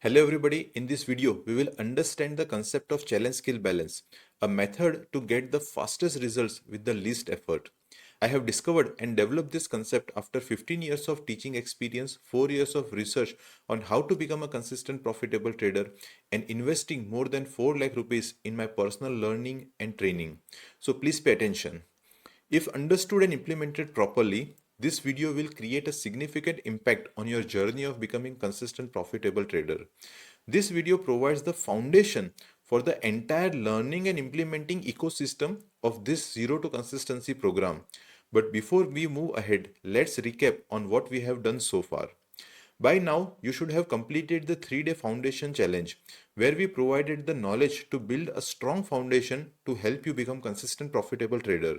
Hello everybody, in this video we will understand the concept of challenge skill balance, a method to get the fastest results with the least effort. I have discovered and developed this concept after 15 years of teaching experience, 4 years of research on how to become a consistent profitable trader and investing more than 4 lakh rupees in my personal learning and training. So please pay attention. If understood and implemented properly, this video will create a significant impact on your journey of becoming consistent profitable trader. This video provides the foundation for the entire learning and implementing ecosystem of this zero to consistency program. But before we move ahead, let's recap on what we have done so far. By now, you should have completed the 3-day foundation challenge, where we provided the knowledge to build a strong foundation to help you become consistent profitable trader.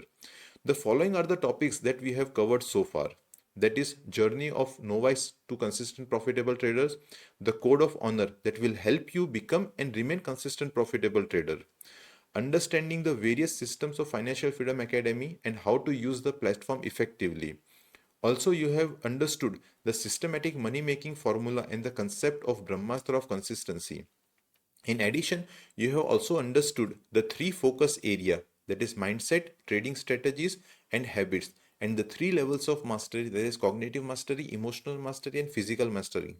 The following are the topics that we have covered so far. That is journey of novice to consistent profitable traders, the code of honor that will help you become and remain consistent profitable trader, understanding the various systems of Financial Freedom Academy and how to use the platform effectively. Also, you have understood the systematic money making formula and the concept of Brahmastra of consistency. In addition, you have also understood the three focus area, that is mindset, trading strategies and habits, and the three levels of mastery, that is cognitive mastery, emotional mastery and physical mastery.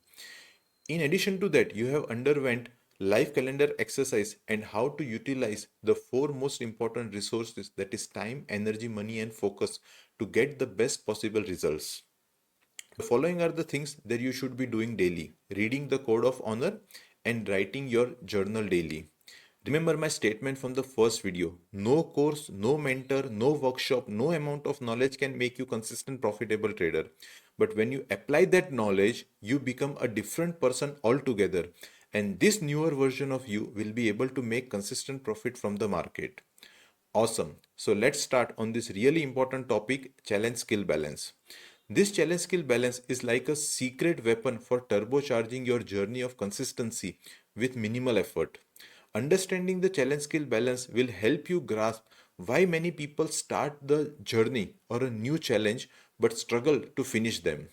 In addition to that, you have underwent life calendar exercise and how to utilize the four most important resources, that is time, energy, money and focus, to get the best possible results. The following are the things that you should be doing daily: reading the code of honor and writing your journal daily. Remember my statement from the first video: no course, no mentor, no workshop, no amount of knowledge can make you consistent profitable trader. But when you apply that knowledge, you become a different person altogether. And this newer version of you will be able to make consistent profit from the market. Awesome. So let's start on this really important topic, challenge skill balance. This challenge skill balance is like a secret weapon for turbocharging your journey of consistency with minimal effort. Understanding the challenge skill balance will help you grasp why many people start the journey or a new challenge but struggle to finish them.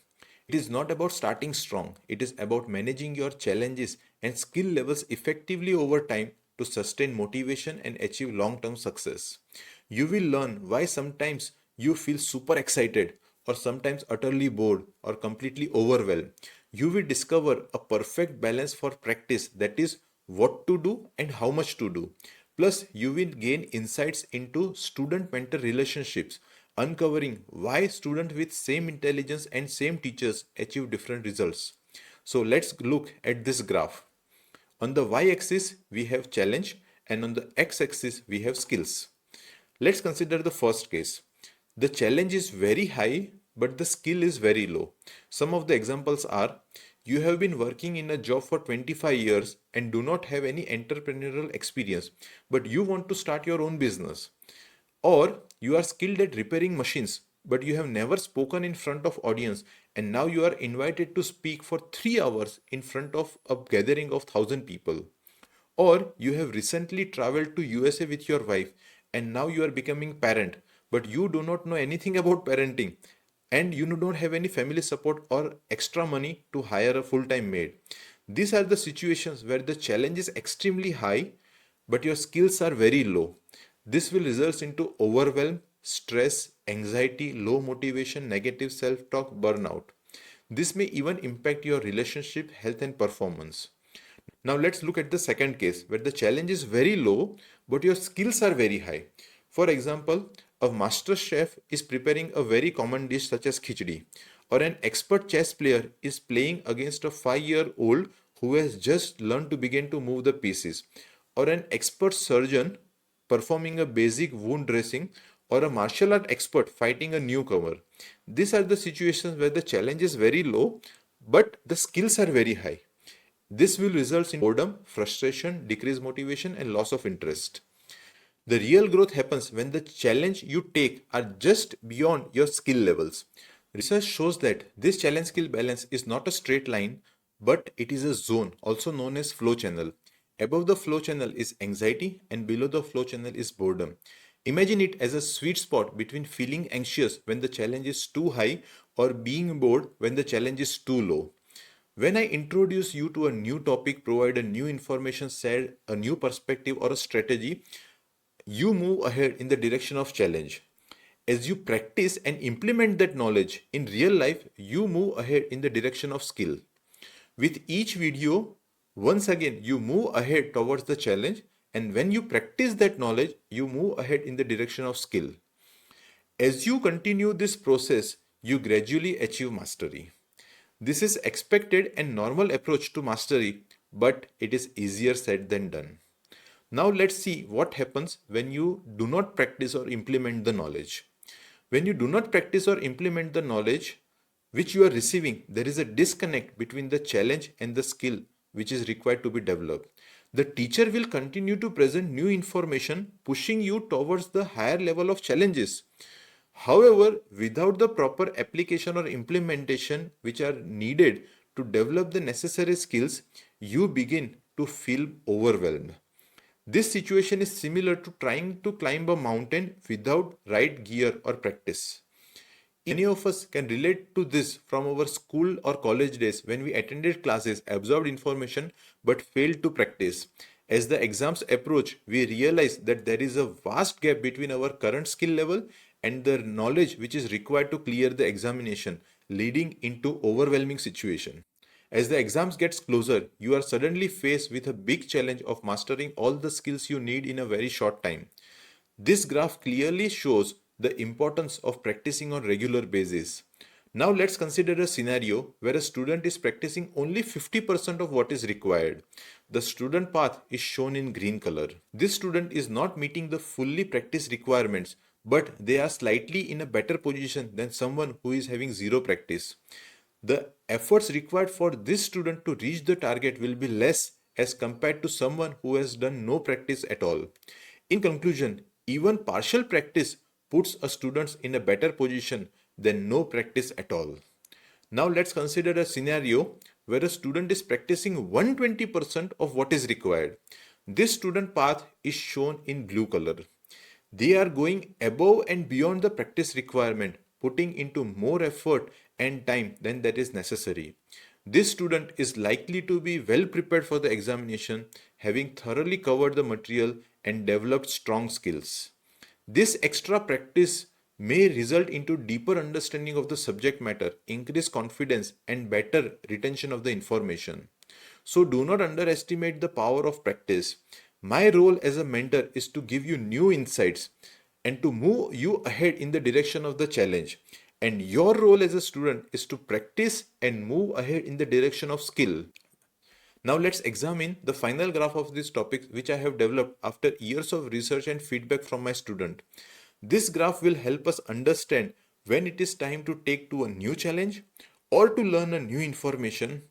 It is not about starting strong, it is about managing your challenges and skill levels effectively over time to sustain motivation and achieve long term success. You will learn why sometimes you feel super excited or sometimes utterly bored or completely overwhelmed. You will discover a perfect balance for practice, that is, what to do and how much to do. Plus, you will gain insights into student mentor relationships, uncovering why students with same intelligence and same teachers achieve different results. So, let's look at this graph. On the y-axis, we have challenge, and on the x-axis, we have skills. Let's consider the first case. The challenge is very high, but the skill is very low. Some of the examples are: you have been working in a job for 25 years and do not have any entrepreneurial experience, but you want to start your own business. Or you are skilled at repairing machines, but you have never spoken in front of audience and now you are invited to speak for 3 hours in front of a gathering of 1000 people. Or you have recently traveled to USA with your wife and now you are becoming parent, but you do not know anything about parenting and you do not have any family support or extra money to hire a full-time maid. These are the situations where the challenge is extremely high but your skills are very low. This will result into overwhelm, stress, anxiety, low motivation, negative self-talk, burnout. This may even impact your relationship, health and performance. Now let's look at the second case where the challenge is very low but your skills are very high. For example, a master chef is preparing a very common dish such as khichdi, or an expert chess player is playing against a 5-year-old who has just learned to begin to move the pieces, or an expert surgeon performing a basic wound dressing, or a martial art expert fighting a newcomer. These are the situations where the challenge is very low but the skills are very high. This will result in boredom, frustration, decreased motivation, and loss of interest. The real growth happens when the challenge you take are just beyond your skill levels. Research shows that this challenge skill balance is not a straight line, but it is a zone, also known as flow channel. Above the flow channel is anxiety, and below the flow channel is boredom. Imagine it as a sweet spot between feeling anxious when the challenge is too high or being bored when the challenge is too low. When I introduce you to a new topic, provide a new information, share a new perspective or a strategy, you move ahead in the direction of challenge. As you practice and implement that knowledge in real life, you move ahead in the direction of skill. With each video, once again, you move ahead towards the challenge, and when you practice that knowledge, you move ahead in the direction of skill. As you continue this process, you gradually achieve mastery. This is expected and normal approach to mastery, but it is easier said than done. Now let's see what happens when you do not practice or implement the knowledge. When you do not practice or implement the knowledge which you are receiving, there is a disconnect between the challenge and the skill which is required to be developed. The teacher will continue to present new information, pushing you towards the higher level of challenges. However, without the proper application or implementation which are needed to develop the necessary skills, you begin to feel overwhelmed. This situation is similar to trying to climb a mountain without right gear or practice. Many of us can relate to this from our school or college days when we attended classes, absorbed information, but failed to practice. As the exams approach, we realize that there is a vast gap between our current skill level and the knowledge which is required to clear the examination, leading into overwhelming situation. As the exams gets closer, you are suddenly faced with a big challenge of mastering all the skills you need in a very short time. This graph clearly shows the importance of practicing on regular basis. Now let's consider a scenario where a student is practicing only 50% of what is required. The student path is shown in green color. This student is not meeting the fully practice requirements, but they are slightly in a better position than someone who is having zero practice. The efforts required for this student to reach the target will be less as compared to someone who has done no practice at all. In conclusion, even partial practice puts a student in a better position than no practice at all. Now let's consider a scenario where a student is practicing 120% of what is required. This student path is shown in blue color. They are going above and beyond the practice requirement, putting into more effort and time than that is necessary. This student is likely to be well prepared for the examination, having thoroughly covered the material and developed strong skills. This extra practice may result into deeper understanding of the subject matter, increased confidence and better retention of the information. So do not underestimate the power of practice. My role as a mentor is to give you new insights and to move you ahead in the direction of the challenge. And your role as a student is to practice and move ahead in the direction of skill. Now let's examine the final graph of this topic which I have developed after years of research and feedback from my student. This graph will help us understand when it is time to take to a new challenge or to learn a new information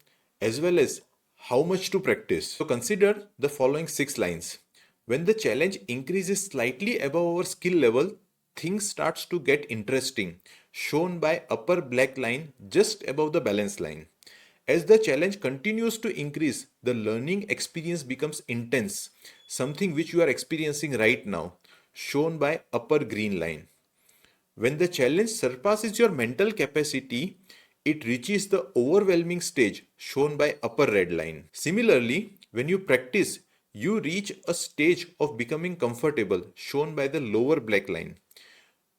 as well as how much to practice. So consider the following 6 lines. When the challenge increases slightly above our skill level, things starts to get interesting, shown by upper black line just above the balance line. As the challenge continues to increase, the learning experience becomes intense, something which you are experiencing right now, shown by upper green line. When the challenge surpasses your mental capacity, it reaches the overwhelming stage, shown by upper red line. Similarly, when you practice, you reach a stage of becoming comfortable, shown by the lower black line.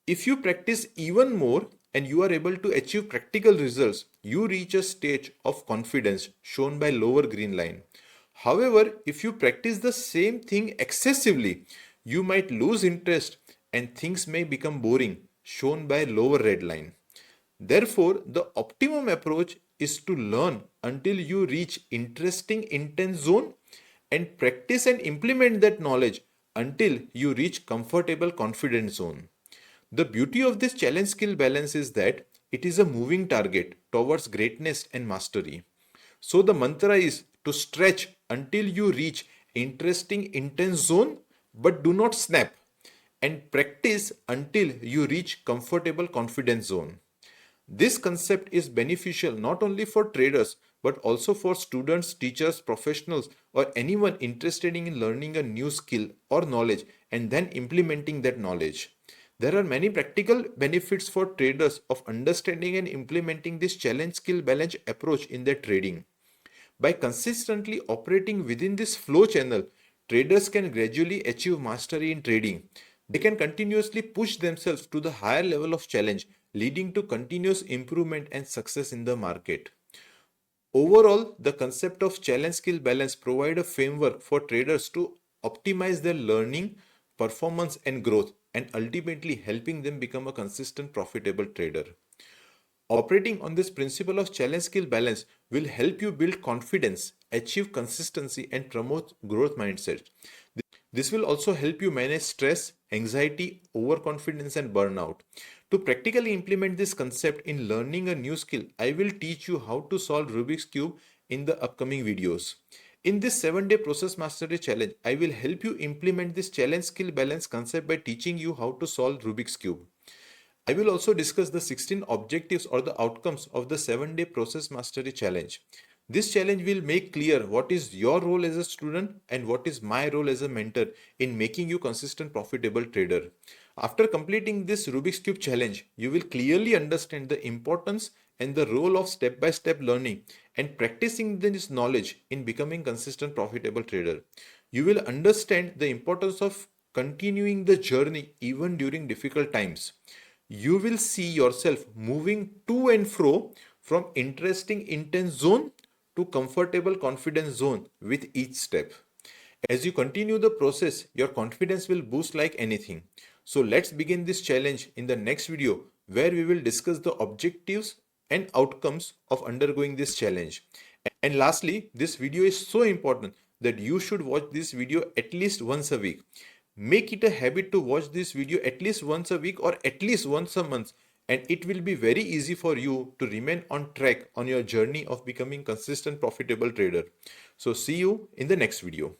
If you practice even more and you are able to achieve practical results, you reach a stage of confidence shown by lower green line. However, if you practice the same thing excessively, you might lose interest and things may become boring shown by lower red line. Therefore, the optimum approach is to learn until you reach interesting intense zone and practice and implement that knowledge until you reach comfortable confident zone. The beauty of this challenge skill balance is that it is a moving target towards greatness and mastery. So the mantra is to stretch until you reach interesting intense zone but do not snap, and practice until you reach comfortable confidence zone. This concept is beneficial not only for traders but also for students, teachers, professionals, or anyone interested in learning a new skill or knowledge and then implementing that knowledge. There are many practical benefits for traders of understanding and implementing this challenge skill balance approach in their trading. By consistently operating within this flow channel, traders can gradually achieve mastery in trading. They can continuously push themselves to the higher level of challenge, leading to continuous improvement and success in the market. Overall, the concept of challenge skill balance provide a framework for traders to optimize their learning, performance and growth, and ultimately helping them become a consistent profitable trader. Operating on this principle of challenge skill balance will help you build confidence, achieve consistency, and promote growth mindset. This will also help you manage stress, anxiety, overconfidence, and burnout. To practically implement this concept in learning a new skill, I will teach you how to solve Rubik's Cube in the upcoming videos. In this 7-day process mastery challenge, I will help you implement this challenge skill balance concept by teaching you how to solve Rubik's Cube. I will also discuss the 16 objectives or the outcomes of the 7-day process mastery challenge. This challenge will make clear what is your role as a student and what is my role as a mentor in making you consistent profitable trader. After completing this Rubik's Cube challenge, you will clearly understand the importance and the role of step-by-step learning and practicing this knowledge in becoming consistent profitable trader. You will understand the importance of continuing the journey even during difficult times. You will see yourself moving to and fro from interesting intense zone to comfortable confidence zone with each step. As you continue the process, your confidence will boost like anything. So let's begin this challenge in the next video where we will discuss the objectives and outcomes of undergoing this challenge. And lastly, this video is so important that you should watch this video at least once a week. Make it a habit to watch this video at least once a week or at least once a month, and it will be very easy for you to remain on track on your journey of becoming consistent profitable trader. So see you in the next video.